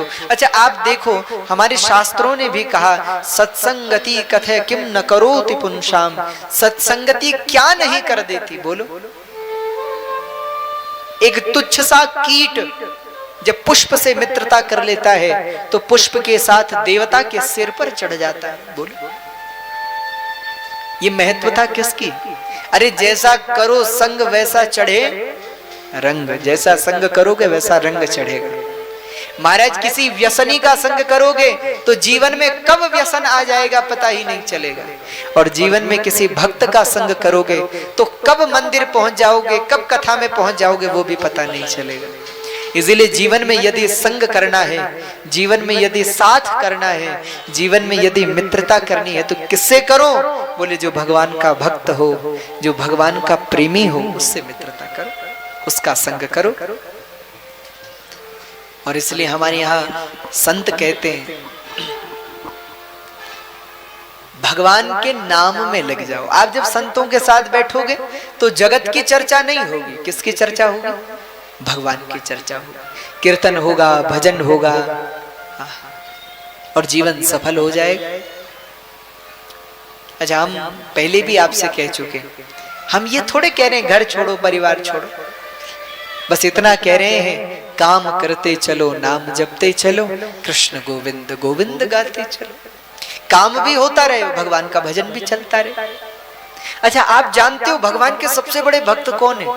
बैठो। अच्छा आप देखो, हमारे शास्त्रों ने भी कहा सत्संगति कथे किम न करोति पुंसाम, सत्संगति क्या नहीं कर देती। बोलो, एक तुच्छ सा कीट जब पुष्प से मित्रता कर लेता है तो पुष्प के साथ देवता के सिर पर चढ़ जाता है। बोलो, ये महत्वता किसकी? अरे जैसा करो संग वैसा चढ़े रंग, जैसा संग करोगे वैसा रंग चढ़ेगा। महाराज किसी व्यसनी का संग करोगे तो जीवन में कब व्यसन आ जाएगा पता ही नहीं चलेगा, और जीवन में किसी भक्त का संग करोगे तो कब मंदिर पहुंच जाओगे, कब कथा में पहुंच जाओगे वो भी पता नहीं चलेगा। इसलिए जीवन में यदि संग करना है, जीवन में यदि साथ करना है, जीवन में यदि मित्रता करनी है तो किससे करो? बोले जो भगवान का भक्त हो, जो भगवान का प्रेमी हो, उससे मित्रता करो, उसका संग करो। और इसलिए हमारे यहाँ संत कहते हैं भगवान के नाम में लग जाओ। आप जब संतों के साथ बैठोगे तो जगत की चर्चा नहीं होगी, किसकी चर्चा होगी? भगवान की चर्चा होगी, कीर्तन होगा, भजन होगा, और जीवन सफल हो जाएगा। अच्छा हम पहले भी आपसे कह चुके, हम ये थोड़े कह रहे हैं घर छोड़ो परिवार छोड़ो, बस इतना कह रहे हैं काम करते चलो, नाम जपते चलो, कृष्ण गोविंद गोविंद गाते चलो। काम भी होता रहे, भगवान का भजन भी चलता रहे। अच्छा आप जानते हो भगवान के सबसे बड़े भक्त कौन है?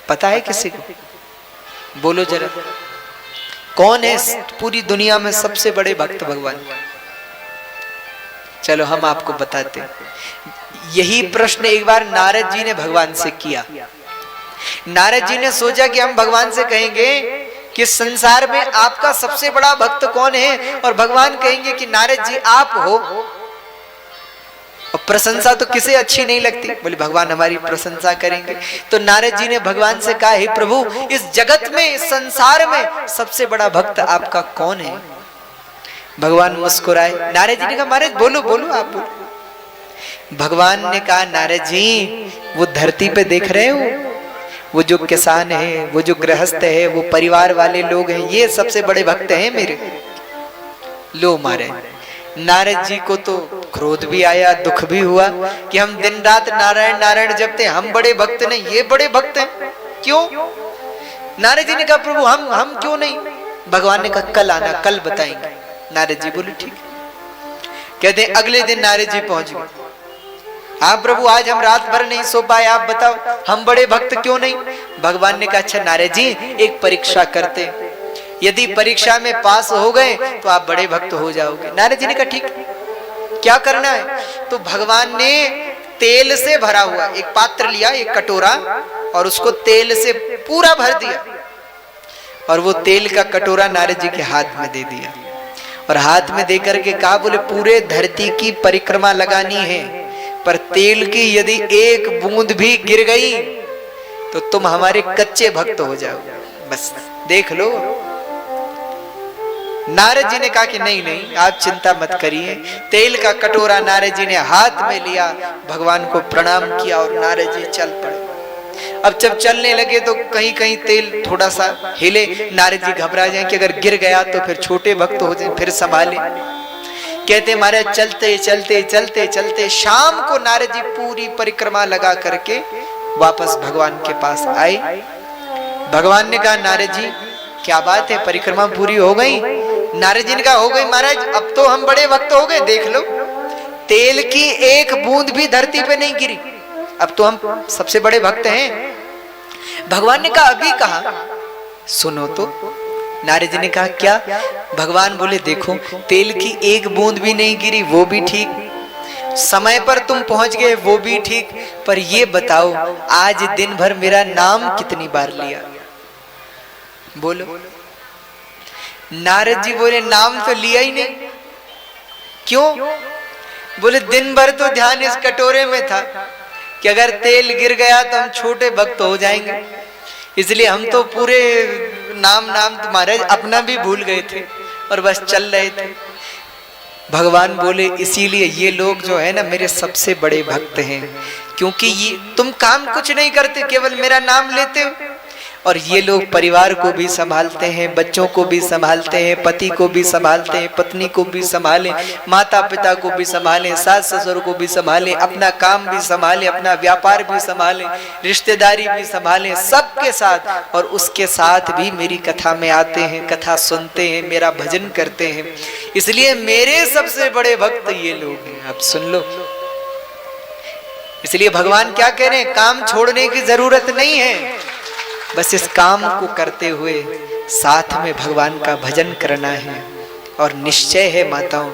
पता है किसी को? बोलो जरा, कौन है पूरी दुनिया में सबसे बड़े भक्त भगवान? चलो हम आपको बताते हैं। यही प्रश्न एक बार नारद जी ने भगवान से किया। नारद जी ने सोचा कि हम भगवान से कहेंगे कि संसार में आपका सबसे बड़ा भक्त कौन है, और भगवान कहेंगे कि नारद जी आप हो। और प्रशंसा तो किसे अच्छी नहीं लगती, बोले भगवान हमारी प्रशंसा करेंगे। तो नारद जी ने भगवान से कहा, हे प्रभु इस जगत में, इस संसार में सबसे बड़ा भक्त आपका कौन है? भगवान मुस्कुराए। नारद जी ने कहा महाराज बोलो बोलो आप बोलो। भगवान ने कहा नारद जी वो धरती पे देख रहे हो, वो जो किसान है, वो जो गृहस्थ है, वो परिवार वाले लोग हैं, ये सबसे बड़े भक्त हैं मेरे। लो मारे, नारद जी को तो क्रोध भी आया, दुख भी हुआ कि हम दिन रात नारायण नारायण जपते, हम बड़े भक्त नहीं, ये बड़े भक्त हैं, क्यों? नारद जी ने कहा प्रभु हम क्यों नहीं? भगवान ने कहा कल आना, कल बताएंगे। नारद जी बोले ठीक। कहते अगले दिन नारद जी पहुंच गए। हाँ प्रभु आज हम रात भर नहीं सो पाए, आप बताओ हम बड़े भक्त क्यों नहीं? भगवान ने कहा अच्छा नारद जी एक परीक्षा करते, यदि परीक्षा में पास हो गए तो आप बड़े भक्त हो जाओगे। नारद जी ने कहा ठीक, क्या करना है? तो भगवान ने तेल से भरा हुआ एक पात्र लिया, एक कटोरा, और उसको तेल से पूरा भर दिया, और वो तेल का कटोरा नारद जी के हाथ में दे दिया, और हाथ में देकर के कहा बोले पूरे धरती की परिक्रमा लगानी है, पर तेल की यदि एक बूंद भी गिर गई तो तुम हमारे कच्चे भक्त हो जाओ, बस देख लो। नारद जी ने कहा कि नहीं नहीं आप चिंता मत करिए। तेल का कटोरा नारद जी ने हाथ में लिया, भगवान को प्रणाम किया और नारद जी चल पड़े। अब जब चलने लगे तो कहीं कहीं तेल थोड़ा सा हिले, नारद जी घबरा जाए कि अगर गिर गया तो फिर छोटे भक्त हो जाए, फिर संभाले। कहते महाराज चलते चलते चलते चलते शाम को नारद जी पूरी परिक्रमा लगा करके वापस भगवान के पास आए। भगवान ने कहा नारद जी क्या बात है, परिक्रमा पूरी हो गई? नारद जी ने कहा हो गई महाराज, अब तो हम बड़े भक्त हो गए, देख लो तेल की एक बूंद भी धरती पे नहीं गिरी, अब तो हम सबसे बड़े भक्त हैं। भगवान ने कहा अभी कहा, सुनो तो। नारद जी ने कहा क्या? भगवान बोले देखो तेल की एक बूंद भी नहीं गिरी, वो भी ठीक, समय पर तुम पहुंच गए, वो भी ठीक, पर ये बताओ आज दिन भर मेरा नाम कितनी बार लिया? बोलो। नारद जी बोले नाम तो लिया ही नहीं। क्यों? बोले दिन भर तो ध्यान इस कटोरे में था कि अगर तेल गिर गया तो हम छोटे भक्त हो जाएंगे, इसलिए हम तो पूरे नाम तुम्हारे अपना भी भूल गए थे और बस चल रहे थे। भगवान बोले इसीलिए ये लोग जो है ना मेरे सबसे बड़े भक्त हैं, क्योंकि ये तुम काम कुछ नहीं करते, केवल मेरा नाम लेते हो, और ये लोग परिवार को भी संभालते हैं, बच्चों को भी संभालते हैं, पति को भी संभालते हैं, पत्नी को भी संभालें, माता पिता को भी संभालें, सास ससुर को भी संभालें, अपना काम भी संभालें, अपना व्यापार भी संभालें, रिश्तेदारी भी संभालें, सबके साथ। और उसके साथ भी मेरी कथा में आते हैं, कथा सुनते हैं, मेरा भजन करते हैं। इसलिए मेरे सबसे बड़े भक्त ये लोग हैं। अब सुन लो, इसलिए भगवान क्या कह रहे हैं, काम छोड़ने की जरूरत नहीं है, बस इस काम को करते हुए साथ में भगवान का भजन करना है। और निश्चय है माताओं,